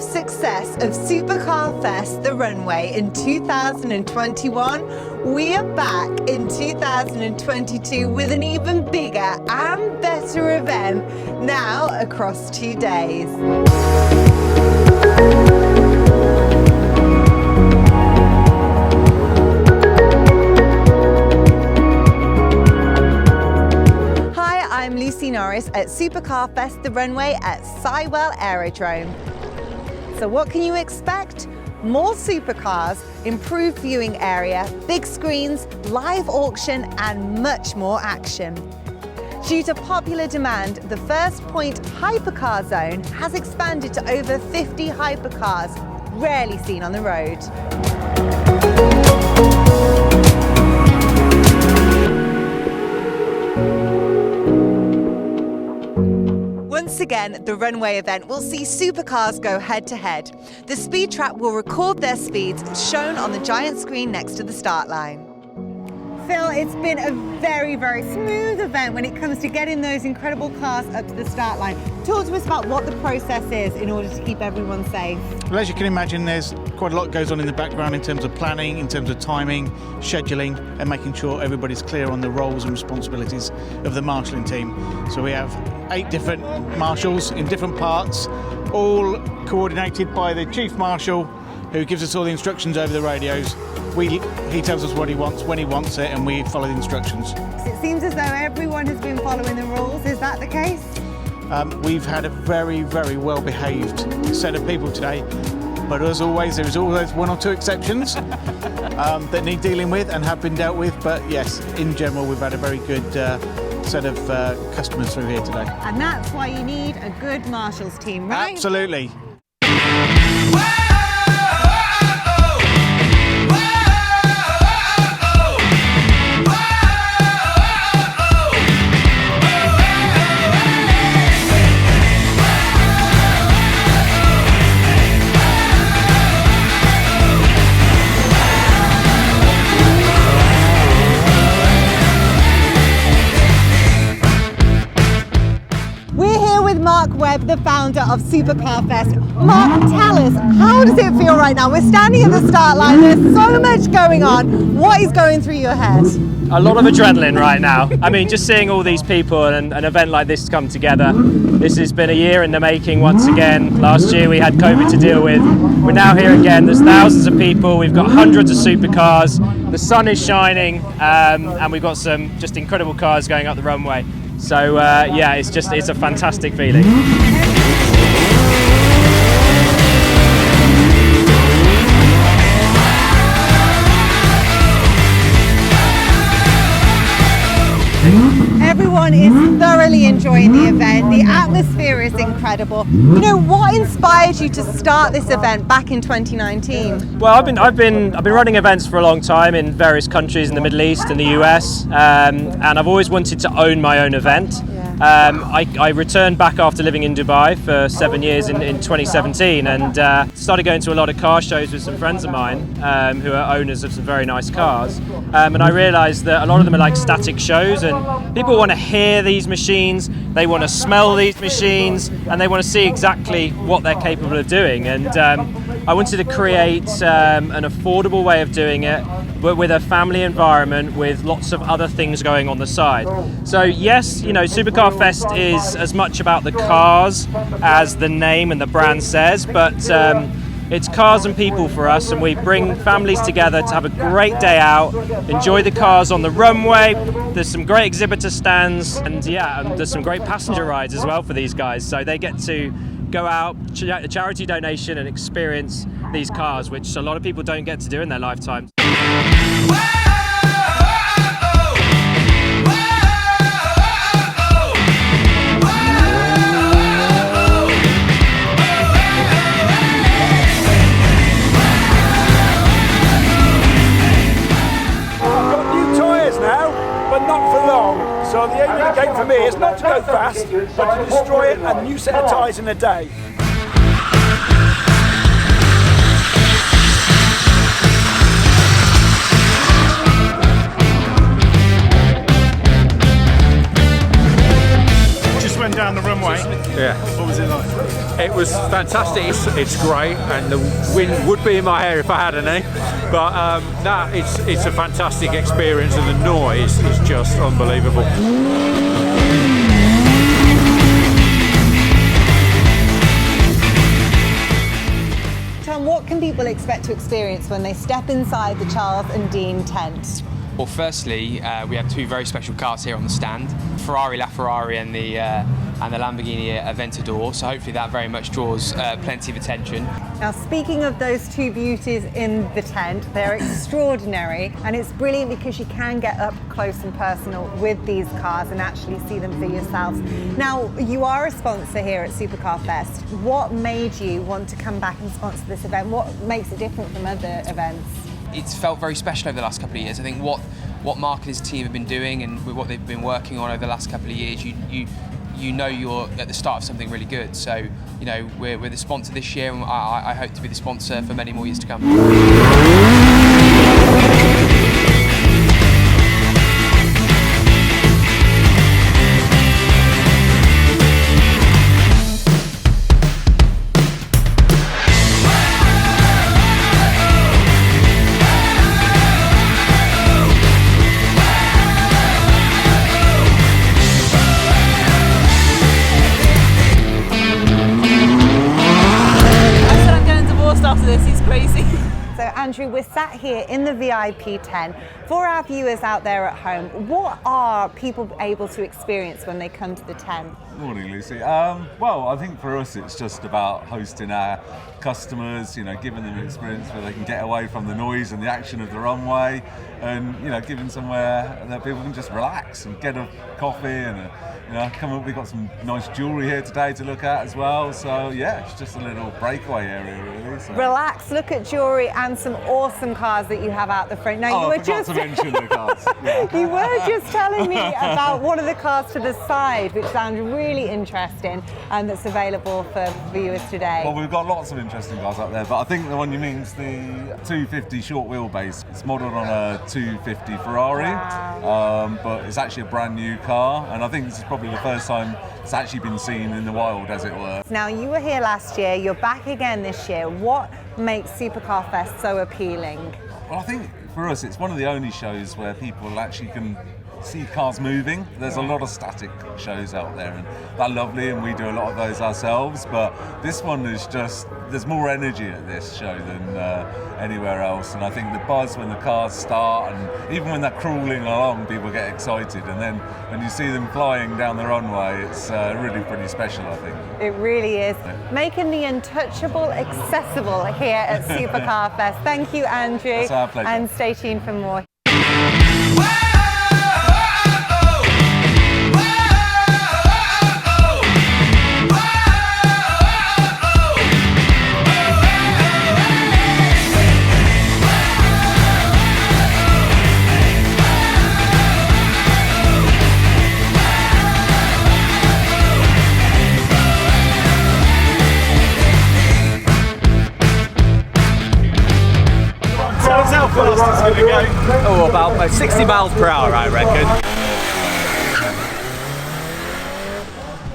massive success of Supercar Fest, the Runway, in 2021, we are back in 2022 with an even bigger and better event, now across 2 days. I'm Lucy Norris at Supercar Fest, the Runway at Sywell Aerodrome. So what can you expect? More supercars, improved viewing area, big screens, live auction and much more action. Due to popular demand, the First Point hypercar zone has expanded to over 50 hypercars, rarely seen on the road. Once again, the Runway event will see supercars go head-to-head. The speed trap will record their speeds shown on the giant screen next to the start line. Phil, it's been a very, very smooth event when it comes to getting those incredible cars up to the start line. Talk to us about what the process is in order to keep everyone safe. Well, as you can imagine, there's quite a lot goes on in the background in terms of planning, in terms of timing, scheduling, and making sure everybody's clear on the roles and responsibilities of the marshalling team. So we have 8 different marshals in different parts, all coordinated by the Chief Marshal, who gives us all the instructions over the radios. He tells us what he wants, when he wants it, and we follow the instructions. It seems as though everyone has been following the rules. Is that the case? We've had a very, very well-behaved set of people today, but as always, there's always 1 or 2 exceptions that need dealing with and have been dealt with. But yes, in general, we've had a very good set of customers through here today. And that's why you need a good marshals team, right? Absolutely. Mark Webb, the founder of Supercar Fest. Mark, tell us, how does it feel right now? We're standing at the start line, there's so much going on. What is going through your head? A lot of adrenaline right now. I mean, just seeing all these people and an event like this come together. This has been a year in the making once again. Last year we had COVID to deal with. We're now here again. There's thousands of people. We've got hundreds of supercars. The sun is shining and we've got some just incredible cars going up the runway. So yeah, it's a fantastic feeling. Everyone is thoroughly enjoying the event. The atmosphere is incredible. You know, what inspired you to start this event back in 2019? Well, I've been running events for a long time in various countries in the Middle East and the US, and I've always wanted to own my own event. I returned back after living in Dubai for 7 years in 2017 and started going to a lot of car shows with some friends of mine who are owners of some very nice cars, and I realised that a lot of them are like static shows and people want to hear these machines, they want to smell these machines, and they want to see exactly what they're capable of doing. And I wanted to create an affordable way of doing it, but with a family environment with lots of other things going on the side. So yes, you know, Supercar Fest is as much about the cars as the name and the brand says, but it's cars and people for us, and we bring families together to have a great day out, enjoy the cars on the runway. There's some great exhibitor stands, and yeah, there's some great passenger rides as well for these guys, so they get to go out, charity donation, and experience these cars, which a lot of people don't get to do in their lifetime. So the aim of the game for me is not to go fast, but to destroy a new set of tyres in a day. Just went down around the runway. Yeah. What was it like? It was fantastic. It's great, and the wind would be in my hair if I had any. But no, it's a fantastic experience, and the noise is just unbelievable. Tom, what can people expect to experience when they step inside the Charles and Dean tent? Well, firstly, we have two very special cars here on the stand, Ferrari LaFerrari and the Lamborghini Aventador, so hopefully that very much draws plenty of attention. Now, speaking of those two beauties in the tent, they're extraordinary, and it's brilliant because you can get up close and personal with these cars and actually see them for yourselves. Now, you are a sponsor here at Supercar Fest. What made you want to come back and sponsor this event? What makes it different from other events? It's felt very special over the last couple of years. I think what Mark and his team have been doing and with what they've been working on over the last couple of years, you know you're at the start of something really good. So, you know, we're the sponsor this year, and I hope to be the sponsor for many more years to come. Andrew, we're sat here in the VIP tent. For our viewers out there at home, what are people able to experience when they come to the tent? Morning, Lucy. Well, I think for us it's just about hosting our customers, you know, giving them an experience where they can get away from the noise and the action of the runway, and, you know, giving somewhere that people can just relax and get a coffee and you know, come up. We've got some nice jewellery here today to look at as well. So yeah, it's just a little breakaway area really. So. Relax, look at jewellery and some awesome cars that you have out the front. Now, you were just to mention the cars. Yeah. You were just telling me about one of the cars to the side, which sounds really interesting, and that's available for viewers today. Well, we've got lots of interesting cars out there, but I think the one you mean is the 250 short wheelbase. It's modelled on a 250 Ferrari, wow. But it's actually a brand new car, and I think this is probably the first time it's actually been seen in the wild, as it were. Now, you were here last year, you're back again this year. What makes Supercar Fest so appealing? Well, I think for us it's one of the only shows where people actually can see cars moving. There's a lot of static shows out there, and they're lovely, and we do a lot of those ourselves, but this one is just, there's more energy at this show than anywhere else, and I think the buzz when the cars start, and even when they're crawling along, people get excited, and then when you see them flying down the runway, it's really pretty special, I think. It really is. Making the untouchable accessible here at Supercar Fest. Thank you, Andrew. It's our pleasure. And stay tuned for more. How fast it's going to go? Oh, about 60 miles per hour, I reckon.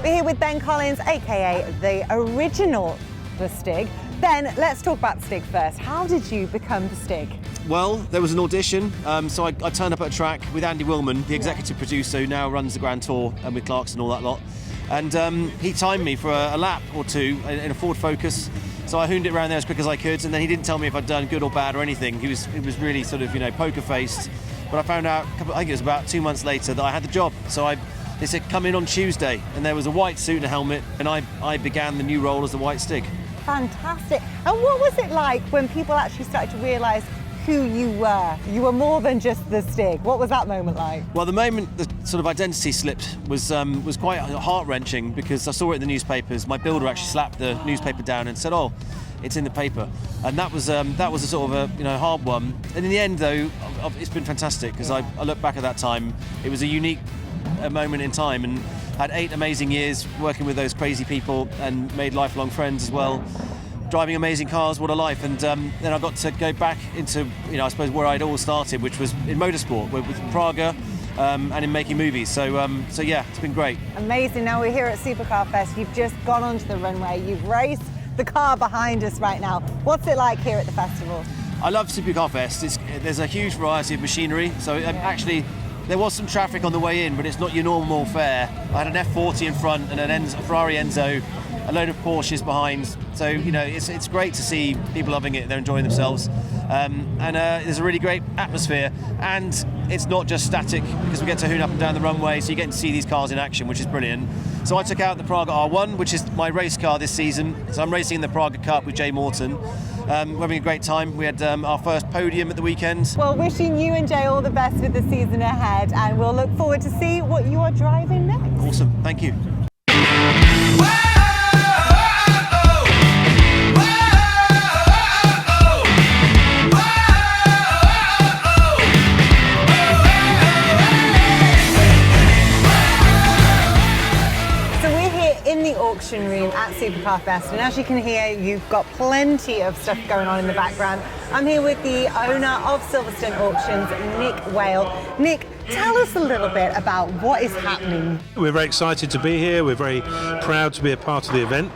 We're here with Ben Collins, aka the original The Stig. Ben, let's talk about the Stig first. How did you become the Stig? Well, there was an audition, so I turned up at a track with Andy Willman, the executive producer who now runs the Grand Tour, and with Clarkson and all that lot. And he timed me for a lap or two in a Ford Focus. So I hooned it around there as quick as I could, and then he didn't tell me if I'd done good or bad or anything. He was really sort of, you know, poker-faced. But I found out, I think it was about 2 months later, that I had the job. So they said, come in on Tuesday. And there was a white suit and a helmet, and I began the new role as the White Stig. Fantastic. And what was it like when people actually started to realise who you were? You were more than just the Stig. What was that moment like? Well, the moment the sort of identity slipped was quite heart-wrenching, because I saw it in the newspapers. My builder actually slapped the newspaper down and said, "Oh, it's in the paper," and that was a sort of a hard one. And in the end, though, it's been fantastic, because I look back at that time. It was a unique moment in time, and had 8 amazing years working with those crazy people, and made lifelong friends as well. Driving amazing cars, what a life. And then I got to go back into, I suppose, where I'd all started, which was in motorsport, with Praga, and in making movies. So yeah, it's been great. Amazing. Now we're here at Supercar Fest. You've just gone onto the runway. You've raced the car behind us right now. What's it like here at the festival? I love Supercar Fest. There's a huge variety of machinery. So actually, there was some traffic on the way in, but it's not your normal fare. I had an F40 in front and a Ferrari Enzo, a load of Porsches behind. So, you know, it's great to see people loving it. They're enjoying themselves. There's a really great atmosphere. And it's not just static, because we get to hoon up and down the runway, so you get to see these cars in action, which is brilliant. So I took out the Praga R1, which is my race car this season. So I'm racing in the Praga Cup with Jay Morton. We're having a great time. We had our first podium at the weekend. Well, wishing you and Jay all the best with the season ahead, and we'll look forward to see what you are driving next. Awesome, thank you. Auction room at Supercar Fest, and as you can hear, you've got plenty of stuff going on in the background. I'm here with the owner of Silverstone Auctions, Nick Whale. Nick, tell us a little bit about what is happening. We're very excited to be here. We're very proud to be a part of the event.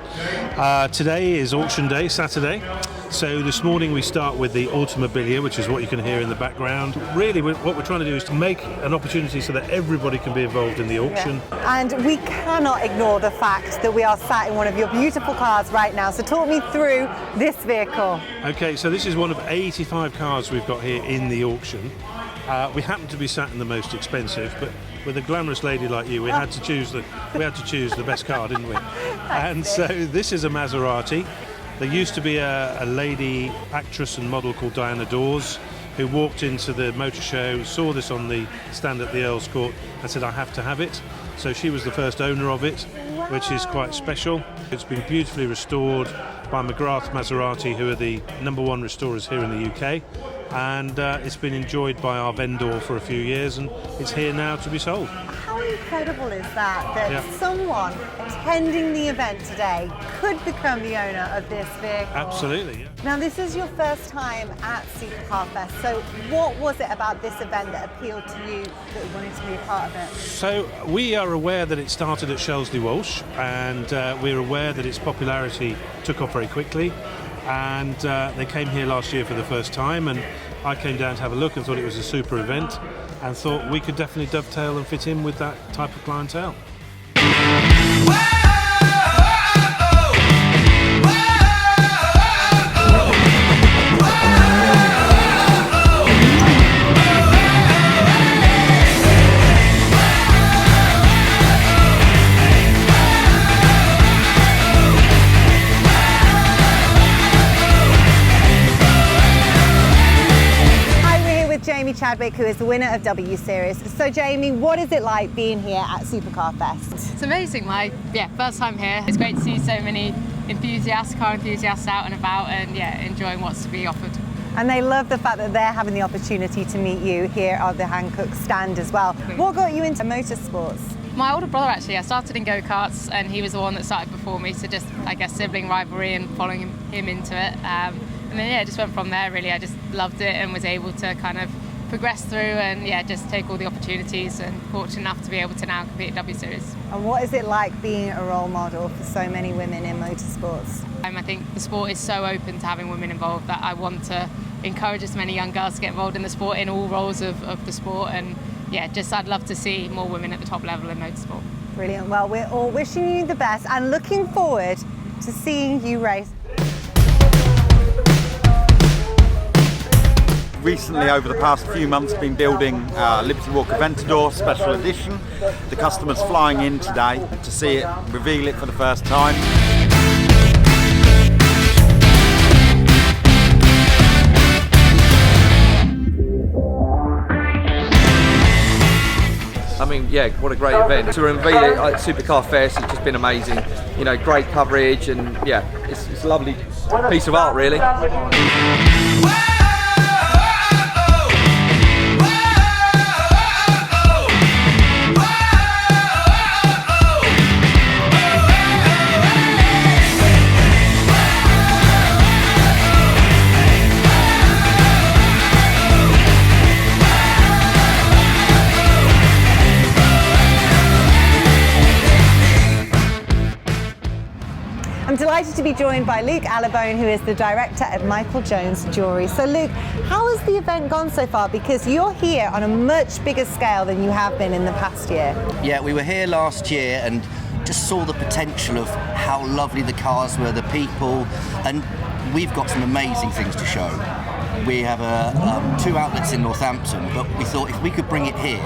Today is auction day, Saturday. So this morning we start with the automobilia, which is what you can hear in the background. Really, what we're trying to do is to make an opportunity so that everybody can be involved in the auction. Yeah. And we cannot ignore the fact that we are sat in one of your beautiful cars right now. So talk me through this vehicle. Okay, so this is one of 85 cars we've got here in the auction. We happen to be sat in the most expensive, but with a glamorous lady like you, we had to choose the best car, didn't we? And so this is a Maserati. There used to be a lady actress and model called Diana Dawes who walked into the motor show, saw this on the stand at the Earl's Court and said, I have to have it. So she was the first owner of it, which is quite special. It's been beautifully restored by McGrath Maserati, who are the #1 restorers here in the UK. And it's been enjoyed by our vendor for a few years, and it's here now to be sold. How incredible is that someone attending the event today could become the owner of this vehicle? Absolutely. Yeah. Now, this is your first time at Supercar Fest, so what was it about this event that appealed to you that you wanted to be a part of it? So we are aware that it started at Shelsley Walsh, and we're aware that its popularity took off very quickly. And they came here last year for the first time, and I came down to have a look and thought it was a super event and thought we could definitely dovetail and fit in with that type of clientele. Chadwick, who is the winner of W Series. So Jamie, what is it like being here at Supercar Fest? It's amazing, first time here. It's great to see so many car enthusiasts out and about and enjoying what's to be offered. And they love the fact that they're having the opportunity to meet you here at the Hankook stand as well. What got you into motorsports? My older brother actually, I started in go-karts and he was the one that started before me, so just, I guess, sibling rivalry and following him into it. And then it just went from there really. I just loved it and was able to kind of progress through and just take all the opportunities, and fortunate enough to be able to now compete at W Series. And what is it like being a role model for so many women in motorsports? I think the sport is so open to having women involved that I want to encourage as many young girls to get involved in the sport in all roles of the sport, and I'd love to see more women at the top level in motorsport. Brilliant. Well, we're all wishing you the best and looking forward to seeing you race. Recently, over the past few months, been building Liberty Walk Aventador Special Edition. The customer's flying in today to see it, reveal it for the first time. I mean, what a great event. To reveal it at Supercar Fest, it's just been amazing. You know, great coverage, and it's a lovely piece of art, really. delighted to be joined by Luke Allibone, who is the director at Michael Jones Jewellery. So Luke, how has the event gone so far? Because you're here on a much bigger scale than you have been in the past year. Yeah, we were here last year and just saw the potential of how lovely the cars were, the people, and we've got some amazing things to show. We have 2 outlets in Northampton, but we thought if we could bring it here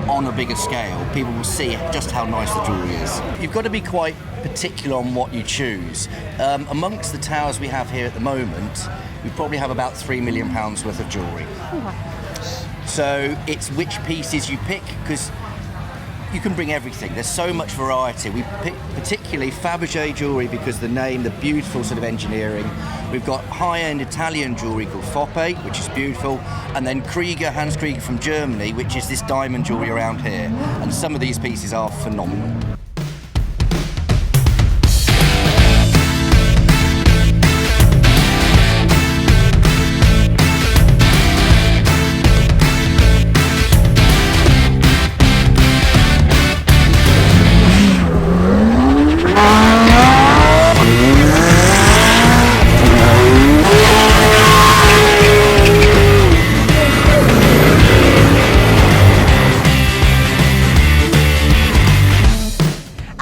on a bigger scale, people will see just how nice the jewellery is. You've got to be quite particular on what you choose. Amongst the towers we have here at the moment, we probably have about £3 million worth of jewellery. So it's which pieces you pick, because you can bring everything. There's so much variety. We pick particularly Fabergé jewellery because the name, the beautiful sort of engineering. We've got high-end Italian jewellery called Foppe, which is beautiful, and then Krieger, Hans Krieger from Germany, which is this diamond jewellery around here. And some of these pieces are phenomenal.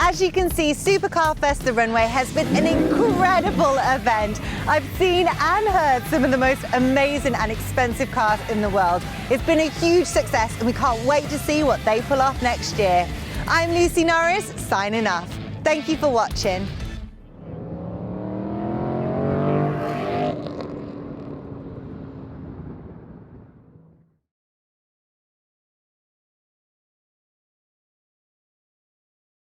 As you can see, Supercar Fest the Runway has been an incredible event. I've seen and heard some of the most amazing and expensive cars in the world. It's been a huge success and we can't wait to see what they pull off next year. I'm Lucy Norris, signing off. Thank you for watching.